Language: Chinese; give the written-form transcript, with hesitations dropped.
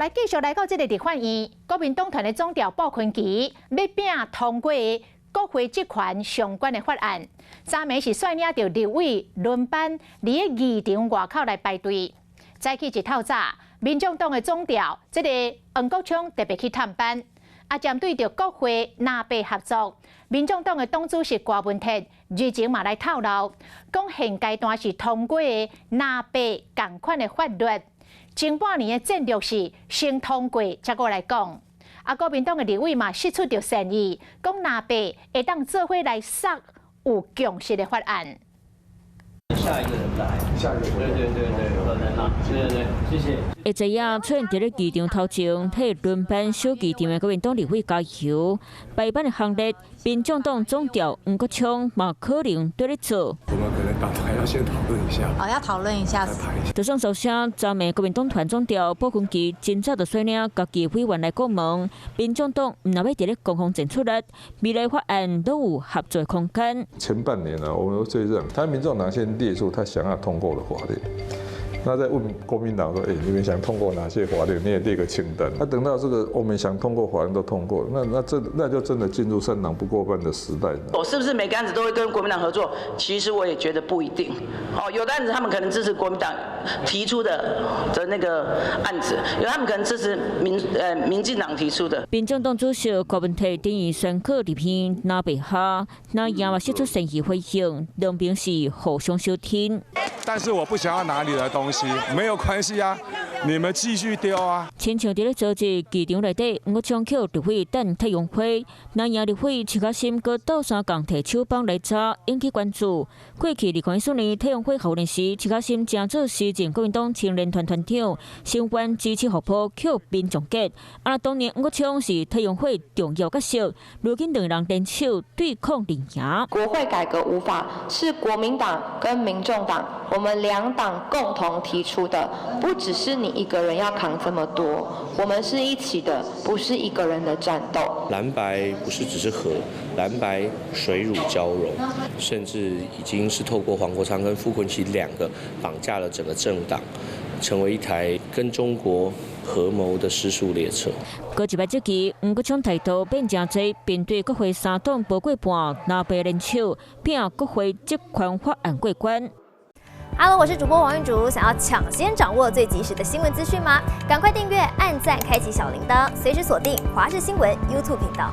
来继续来到这个立法院，国民党团的总调鲍昆萁要拼通过国会职权相关的法案。昨暝是率领着立委轮班伫个议场外口来排队。早起一透早，民众党的总调这个黄国昌特别去探班，针对着国会南北合作，民众党的党主席郭文哲日前嘛来透露，讲现阶段是通过的南北同款的法律。前半年的战略是先通过，才过来讲。国民党的立委嘛，释出着善意，讲南北会当做伙来杀有共识的法案。下一个人来，下一个对，可能啦，对，谢谢。会知影出现伫咧议场头前，替轮班小议场的国民党立委加油。白班的行列，民众党总调黄国昌嘛可能对咧做。我们可能党团要先讨论一下。要讨论一下。就算首相昨暝国民党团总调鲍昆萁真早就率领家己委员来讲问，民众党唔若要伫咧共同争出力，未来法案都有合作空间。前半年呢，我们最认，他民众党先列出他想要通过的法律。那再问国民党说：“你们想通过哪些法律？你也列个清单。”那等到这个我们想通过法案都通过，那就真的进入三党不过半的时代了。我是不是每个案子都会跟国民党合作？其实我也觉得不一定。有的案子他们可能支持国民党提出的那个案子，有的他们可能支持民进党提出的。民众党主席郭文哲等于宣告立片南北下，那也嘛释出善意回应，两边是互相收听。但是我不想要拿你的东西，没有关系啊，你们继续丢啊。亲像伫咧昨日议场内底，黄国昌去立委等太阳花，那赢立委徐嘉欣搁倒三共摕手帮来查，引起关注。过去2014年太阳花候任时，徐嘉欣正做时任国民党青年团团长，相关支持互补扣民众结。当年黄国昌是太阳花重要角色，如今两人联手对抗连赢。国会改革无法是国民党跟民众党。我们两党共同提出的，不只是你一个人要扛这么多，我们是一起的，不是一个人的战斗。蓝白不是只是和，蓝白水乳交融，甚至已经是透过黄国昌跟傅昆萁两个绑架了整个政党，成为一台跟中国合谋的失速列车。过一摆即期，黄国昌态度变真侪，并对国会三党无过半南北联手，拼国会职权法案过关。Hello， 我是主播王韵竹。想要抢先掌握最及时的新闻资讯吗？赶快订阅、按赞、开启小铃铛，随时锁定华视新闻 YouTube 频道。